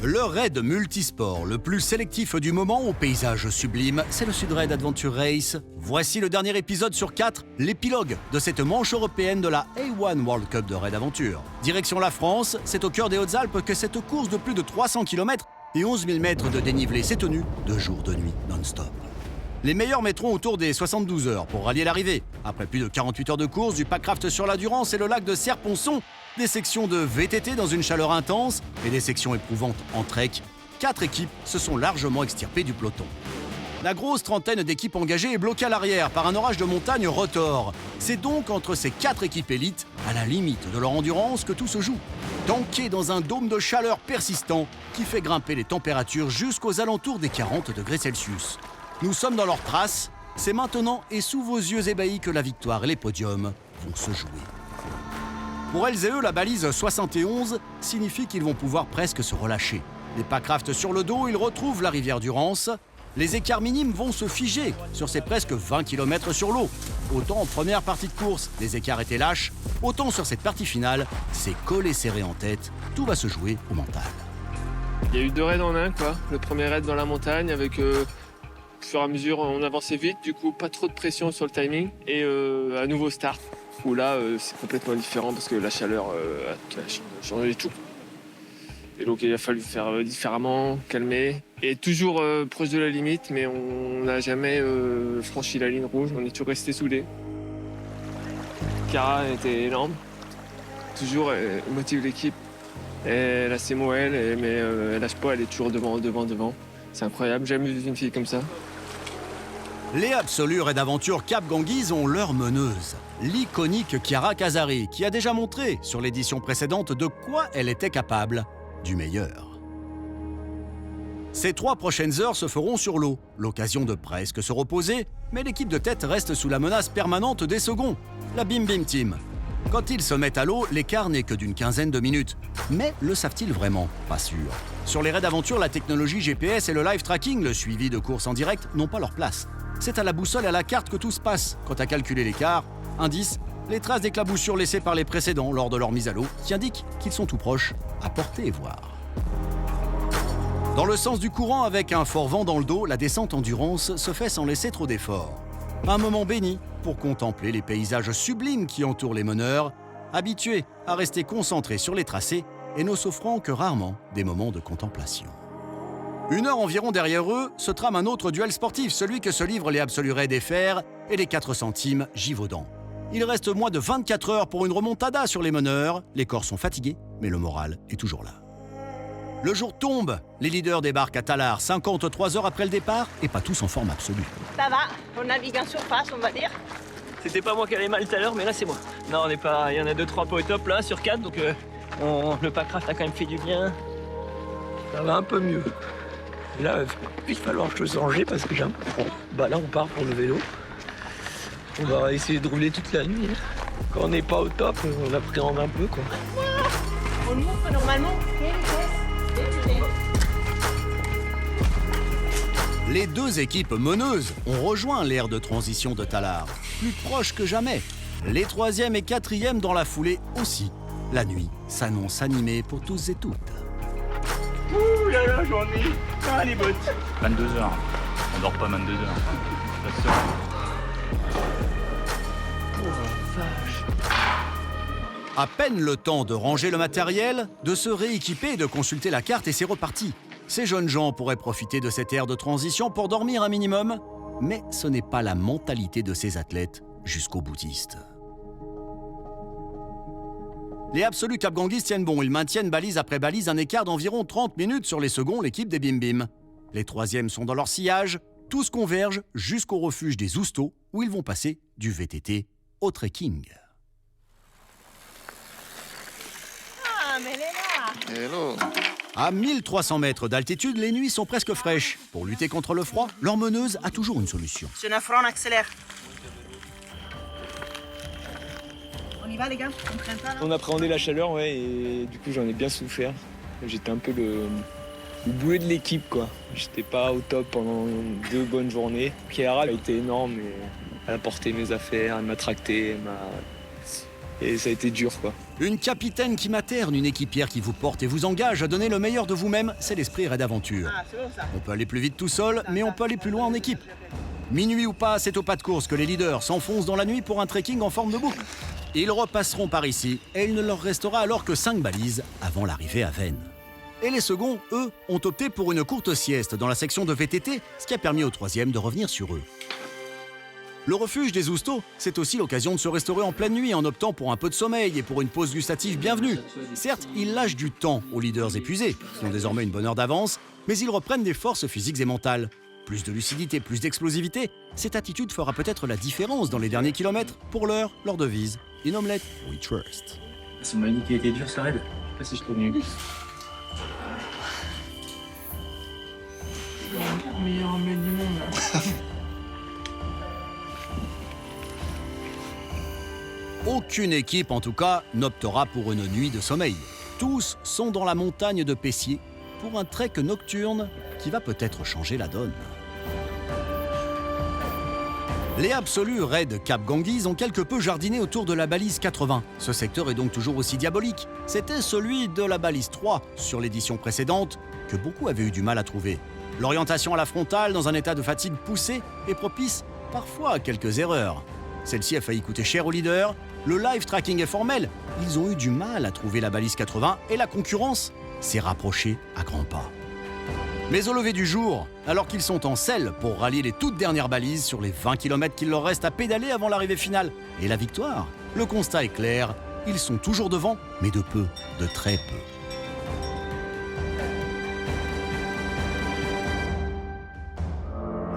Le raid multisport, le plus sélectif du moment au paysage sublime, c'est le Sudraid Adventure Race. Voici le dernier épisode sur 4, l'épilogue de cette manche européenne de la A1 World Cup de Raid Aventure. Direction la France, c'est au cœur des Hautes-Alpes que cette course de plus de 300 km et 11 000 mètres de dénivelé s'est tenue de jour, de nuit, non-stop. Les meilleurs mettront autour des 72 heures pour rallier l'arrivée. Après plus de 48 heures de course, du packcraft sur la Durance et le lac de Serponçon, des sections de VTT dans une chaleur intense et des sections éprouvantes en trek, 4 équipes se sont largement extirpées du peloton. La grosse trentaine d'équipes engagées est bloquée à l'arrière par un orage de montagne Rotor. C'est donc entre ces 4 équipes élites, à la limite de leur endurance, que tout se joue. Tanké dans un dôme de chaleur persistant qui fait grimper les températures jusqu'aux alentours des 40 degrés Celsius. Nous sommes dans leur trace, c'est maintenant et sous vos yeux ébahis que la victoire et les podiums vont se jouer. Pour elles et eux, la balise 71 signifie qu'ils vont pouvoir presque se relâcher. Les packcraft sur le dos, ils retrouvent la rivière Durance. Les écarts minimes vont se figer sur ces presque 20 km sur l'eau. Autant en première partie de course, les écarts étaient lâches, autant sur cette partie finale, c'est collé serré en tête. Tout va se jouer au mental. Il y a eu 2 raids en un, quoi. Le premier raid dans la montagne avec... Au fur et à mesure, on avançait vite, du coup, pas trop de pression sur le timing. Et un nouveau start, où là, c'est complètement différent parce que la chaleur a changé tout. Et donc, il a fallu faire différemment, calmer. Et toujours proche de la limite, mais on n'a jamais franchi la ligne rouge, on est toujours resté soudés. Cara était énorme. Toujours, elle motive l'équipe. Elle a ses mots, mais elle lâche pas, elle est toujours devant. C'est incroyable, j'ai jamais vu une fille comme ça. Les Absolus Raid Aventure Cap Ganguise ont leur meneuse, l'iconique Chiara Casari, qui a déjà montré sur l'édition précédente de quoi elle était capable, du meilleur. Ces 3 prochaines heures se feront sur l'eau, l'occasion de presque se reposer, mais l'équipe de tête reste sous la menace permanente des seconds, la Bim Bim Team. Quand ils se mettent à l'eau, l'écart n'est que d'une quinzaine de minutes. Mais le savent-ils vraiment? Pas sûr. Sur les raids d'aventure, la technologie GPS et le live tracking, le suivi de courses en direct, n'ont pas leur place. C'est à la boussole et à la carte que tout se passe. Quant à calculer l'écart, indice, les traces d'éclaboussures laissées par les précédents lors de leur mise à l'eau, qui indiquent qu'ils sont tout proches, à porter et voir. Dans le sens du courant, avec un fort vent dans le dos, la descente endurance se fait sans laisser trop d'efforts. Un moment béni pour contempler les paysages sublimes qui entourent les meneurs, habitués à rester concentrés sur les tracés et ne s'offrant que rarement des moments de contemplation. 1 heure environ derrière eux se trame un autre duel sportif, celui que se livrent les Absolus Raid FR et les 400 teams Givaudan. Il reste moins de 24 heures pour une remontada sur les meneurs. Les corps sont fatigués, mais le moral est toujours là. Le jour tombe, les leaders débarquent à Tallard 53 heures après le départ et pas tous en forme absolue. Ça va, on navigue en surface, on va dire. C'était pas moi qui allais mal tout à l'heure, mais là c'est moi. Non, on n'est pas. Il y en a 2-3 pas au top là sur 4, donc le packcraft a quand même fait du bien. Ça va un peu mieux. Là, il va falloir que je se ranger parce que j'ai un peu froid. Bah là, on part pour le vélo. On va essayer de rouler toute la nuit. Quand on n'est pas au top, on appréhende un peu, quoi. On montre normalement. Les 2 équipes meneuses ont rejoint l'ère de transition de Tallard, plus proche que jamais. Les 3e et 4e dans la foulée aussi. La nuit s'annonce animée pour tous et toutes. Ouh là là, j'en ai. Ah, les bottes. 22 heures. On dort pas 22 heures. Je t'assure. À peine le temps de ranger le matériel, de se rééquiper et de consulter la carte et c'est reparti. Ces jeunes gens pourraient profiter de cette ère de transition pour dormir un minimum, mais ce n'est pas la mentalité de ces athlètes jusqu'au boutiste. Les Absolus Cap Ganguise tiennent bon, ils maintiennent balise après balise un écart d'environ 30 minutes sur les seconds, l'équipe des Bim Bim. Les 3e sont dans leur sillage, tous convergent jusqu'au refuge des Oustos, où ils vont passer du VTT au trekking. Ah, mais elle est là. Hello. À 1300 mètres d'altitude, les nuits sont presque fraîches. Pour lutter contre le froid, leur meneuse a toujours une solution. Sur 9 francs, on accélère. On y va, les gars? On traîne pas, là? On appréhendait la chaleur, ouais, et du coup, j'en ai bien souffert. J'étais un peu le boulet de l'équipe, quoi. J'étais pas au top pendant 2 bonnes journées. Chiara, elle a été énorme, et elle a porté mes affaires, elle m'a tracté, et ça a été dur, quoi. Une capitaine qui materne, une équipière qui vous porte et vous engage à donner le meilleur de vous-même, c'est l'esprit Raid Aventure. Ah, c'est bon ça. On peut aller plus vite tout seul, mais on peut aller plus loin en équipe. Minuit ou pas, c'est au pas de course que les leaders s'enfoncent dans la nuit pour un trekking en forme de boucle. Ils repasseront par ici et il ne leur restera alors que 5 balises avant l'arrivée à Veynes. Et les seconds, eux, ont opté pour une courte sieste dans la section de VTT, ce qui a permis au troisième de revenir sur eux. Le refuge des Houstos, c'est aussi l'occasion de se restaurer en pleine nuit en optant pour un peu de sommeil et pour une pause gustative bienvenue. Certes, ils lâchent du temps aux leaders épuisés, qui ont désormais une bonne heure d'avance, mais ils reprennent des forces physiques et mentales. Plus de lucidité, plus d'explosivité, cette attitude fera peut-être la différence dans les derniers kilomètres. Pour l'heure, leur devise, In Omelette, We Trust. Ça m'a dit qu'il était dur ce raid. Je sais pas si je trouve mieux. Meilleur remède du monde là. Aucune équipe, en tout cas, n'optera pour une nuit de sommeil. Tous sont dans la montagne de Pessier pour un trek nocturne qui va peut-être changer la donne. Les absolus Raid Cap Ganguise ont quelque peu jardiné autour de la balise 80. Ce secteur est donc toujours aussi diabolique. C'était celui de la balise 3 sur l'édition précédente que beaucoup avaient eu du mal à trouver. L'orientation à la frontale dans un état de fatigue poussée est propice parfois à quelques erreurs. Celle-ci a failli coûter cher aux leaders. Le live tracking est formel. Ils ont eu du mal à trouver la balise 80 et la concurrence s'est rapprochée à grands pas. Mais au lever du jour, alors qu'ils sont en selle pour rallier les toutes dernières balises sur les 20 km qu'il leur reste à pédaler avant l'arrivée finale et la victoire, le constat est clair, ils sont toujours devant, mais de peu, de très peu.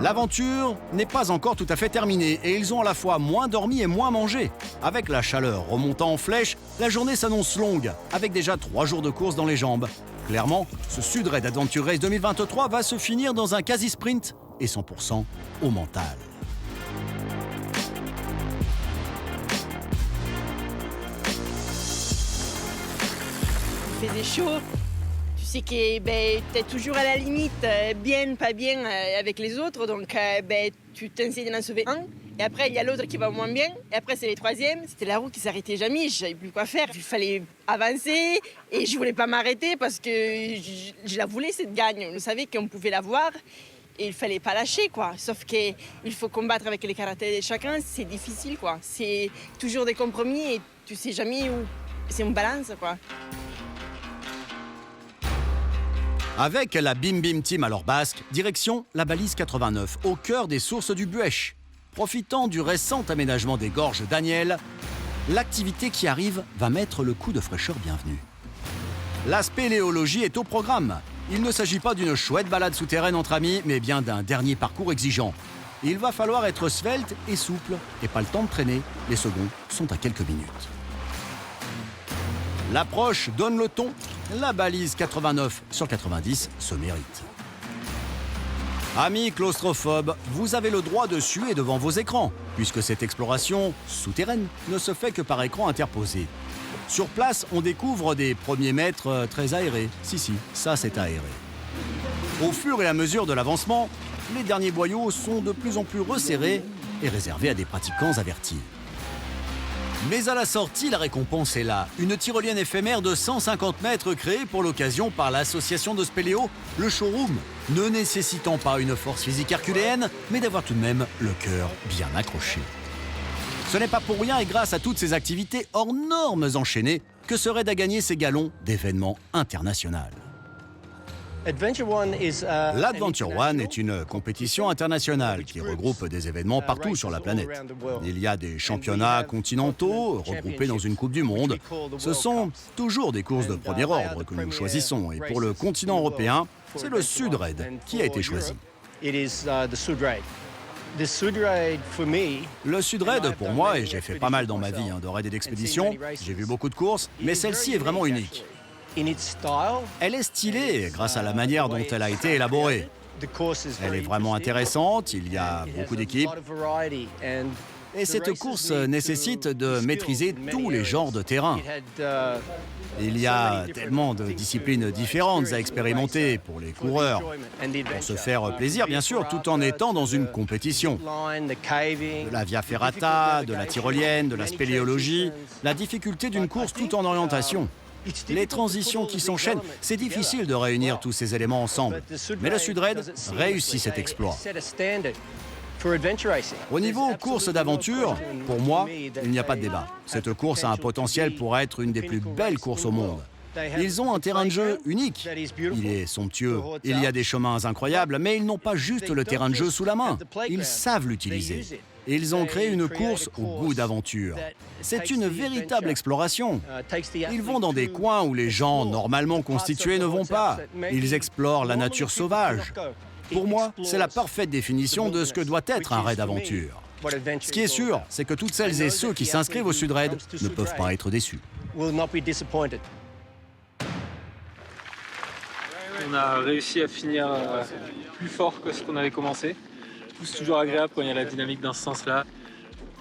L'aventure n'est pas encore tout à fait terminée et ils ont à la fois moins dormi et moins mangé. Avec la chaleur remontant en flèche, la journée s'annonce longue, avec déjà 3 jours de course dans les jambes. Clairement, ce Sud Raid Adventure Race 2023 va se finir dans un quasi-sprint et 100% au mental. Il fait des chaud. Tu sais que t'es toujours à la limite, bien, pas bien avec les autres. Donc tu t'essayes d'en sauver un. Et après, il y a l'autre qui va moins bien. Et après, c'est les troisièmes. C'était la roue qui s'arrêtait jamais. Je savais plus quoi faire. Il fallait avancer. Et je voulais pas m'arrêter parce que je la voulais, cette gagne. On savait qu'on pouvait l'avoir. Et il fallait pas lâcher, quoi. Sauf qu'il faut combattre avec les caractères de chacun. C'est difficile, quoi. C'est toujours des compromis et tu sais jamais où. C'est une balance, quoi. Avec la Bim Bim Team à leur basque, direction la balise 89, au cœur des sources du Buèche. Profitant du récent aménagement des gorges d'Aniel, l'activité qui arrive va mettre le coup de fraîcheur bienvenu. La spéléologie est au programme. Il ne s'agit pas d'une chouette balade souterraine entre amis, mais bien d'un dernier parcours exigeant. Il va falloir être svelte et souple, et pas le temps de traîner, les seconds sont à quelques minutes. L'approche donne le ton, la balise 89 sur 90 se mérite. Amis claustrophobes, vous avez le droit de suer devant vos écrans, puisque cette exploration souterraine ne se fait que par écran interposé. Sur place, on découvre des premiers mètres très aérés. Si, ça c'est aéré. Au fur et à mesure de l'avancement, les derniers boyaux sont de plus en plus resserrés et réservés à des pratiquants avertis. Mais à la sortie, la récompense est là. Une tyrolienne éphémère de 150 mètres créée pour l'occasion par l'association de Spéléo, le showroom, ne nécessitant pas une force physique herculéenne, mais d'avoir tout de même le cœur bien accroché. Ce n'est pas pour rien et grâce à toutes ces activités hors normes enchaînées que ce raid a gagné ses galons d'événements internationaux. L'Adventure One est une compétition internationale qui regroupe des événements partout sur la planète. Il y a des championnats continentaux regroupés dans une Coupe du Monde. Ce sont toujours des courses de premier ordre que nous choisissons. Et pour le continent européen, c'est le Sud Raid qui a été choisi. Le Sud Raid, pour moi, et j'ai fait pas mal dans ma vie de raids et d'expéditions, j'ai vu beaucoup de courses, mais celle-ci est vraiment unique. Elle est stylée grâce à la manière dont elle a été élaborée. Elle est vraiment intéressante, il y a beaucoup d'équipes. Et cette course nécessite de maîtriser tous les genres de terrain. Il y a tellement de disciplines différentes à expérimenter pour les coureurs. Pour se faire plaisir, bien sûr, tout en étant dans une compétition. De la via ferrata, de la tyrolienne, de la spéléologie, la difficulté d'une course tout en orientation. Les transitions qui s'enchaînent, c'est difficile de réunir tous ces éléments ensemble. Mais le Sudred réussit cet exploit. Au niveau course d'aventure, pour moi, il n'y a pas de débat. Cette course a un potentiel pour être une des plus belles courses au monde. Ils ont un terrain de jeu unique. Il est somptueux. Il y a des chemins incroyables, mais ils n'ont pas juste le terrain de jeu sous la main. Ils savent l'utiliser. Ils ont créé une course au goût d'aventure. C'est une véritable exploration. Ils vont dans des coins où les gens normalement constitués ne vont pas. Ils explorent la nature sauvage. Pour moi, c'est la parfaite définition de ce que doit être un raid aventure. Ce qui est sûr, c'est que toutes celles et ceux qui s'inscrivent au Sudred ne peuvent pas être déçus. On a réussi à finir plus fort que ce qu'on avait commencé. C'est toujours agréable quand il y a la dynamique dans ce sens-là.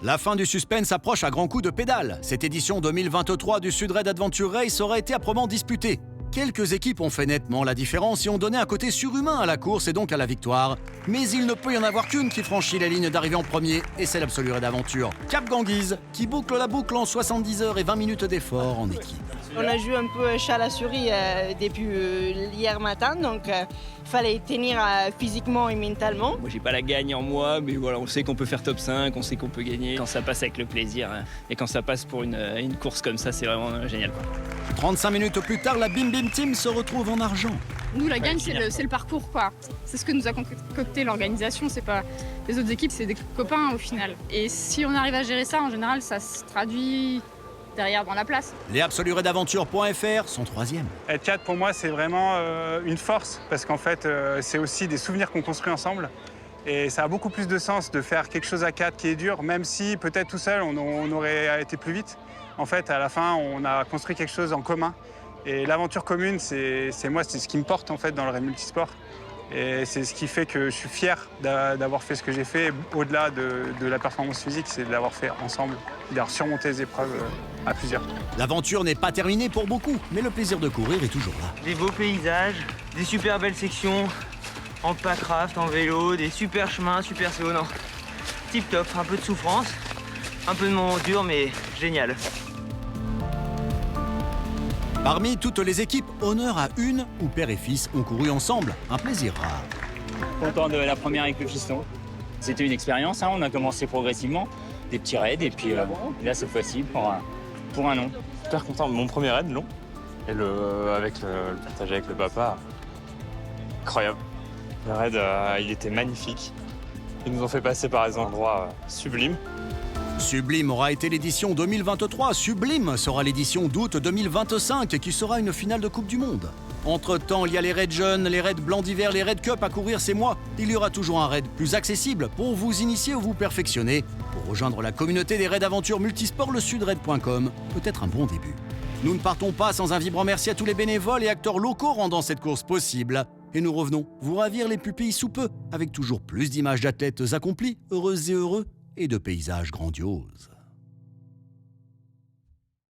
La fin du suspense approche à grands coups de pédale. Cette édition 2023 du Sudred Adventure Race aurait été âprement disputée. Quelques équipes ont fait nettement la différence et ont donné un côté surhumain à la course et donc à la victoire. Mais il ne peut y en avoir qu'une qui franchit la ligne d'arrivée en premier, et c'est l'Absolu Raid Aventure, Cap Ganguise, qui boucle la boucle en 70 heures et 20 minutes d'effort en équipe. On a joué un peu chat à la souris depuis hier matin, donc il fallait tenir physiquement et mentalement. Moi, j'ai pas la gagne en moi, mais voilà, on sait qu'on peut faire top 5, on sait qu'on peut gagner. Quand ça passe avec le plaisir, hein, et quand ça passe pour une course comme ça, c'est vraiment génial, quoi. 35 minutes plus tard, la Bim Bim Team se retrouve en argent. Nous, la gagne, c'est le parcours, quoi. C'est ce que nous a concocté l'organisation. C'est pas les autres équipes, c'est des copains au final. Et si on arrive à gérer ça, en général, ça se traduit derrière dans la place. Les absoluredaventure.fr sont troisièmes. Être 4 pour moi, c'est vraiment une force parce qu'en fait, c'est aussi des souvenirs qu'on construit ensemble. Et ça a beaucoup plus de sens de faire quelque chose à 4 qui est dur, même si peut-être tout seul, on aurait été plus vite. En fait, à la fin, on a construit quelque chose en commun. Et l'aventure commune, c'est ce qui me porte en fait dans le raid multisport. Et c'est ce qui fait que je suis fier d'avoir fait ce que j'ai fait. Au-delà de la performance physique, c'est de l'avoir fait ensemble, d'avoir surmonté les épreuves à plusieurs. L'aventure n'est pas terminée pour beaucoup, mais le plaisir de courir est toujours là. Des beaux paysages, des super belles sections, en packraft, en vélo, des super chemins, super CO. Non, tip top, un peu de souffrance, un peu de moment dur, mais génial. Parmi toutes les équipes, honneur à une où père et fils ont couru ensemble. Un plaisir rare. Content de la première avec le fiston. C'était une expérience, hein, on a commencé progressivement, des petits raids, et puis là, cette fois-ci, pour un nom. Super content de mon premier raid, long. Et le partager avec le papa, incroyable. Le raid, il était magnifique. Ils nous ont fait passer par des endroits sublimes. Sublime aura été l'édition 2023, Sublime sera l'édition d'août 2025 qui sera une finale de Coupe du Monde. Entre-temps, il y a les raids jeunes, les raids blancs d'hiver, les raids cup à courir ces mois. Il y aura toujours un raid plus accessible pour vous initier ou vous perfectionner. Pour rejoindre la communauté des raids aventure multisport, le sudred.com peut être un bon début. Nous ne partons pas sans un vibrant merci à tous les bénévoles et acteurs locaux rendant cette course possible. Et nous revenons vous ravir les pupilles sous peu, avec toujours plus d'images d'athlètes accomplis, heureuses et heureux, et de paysages grandioses.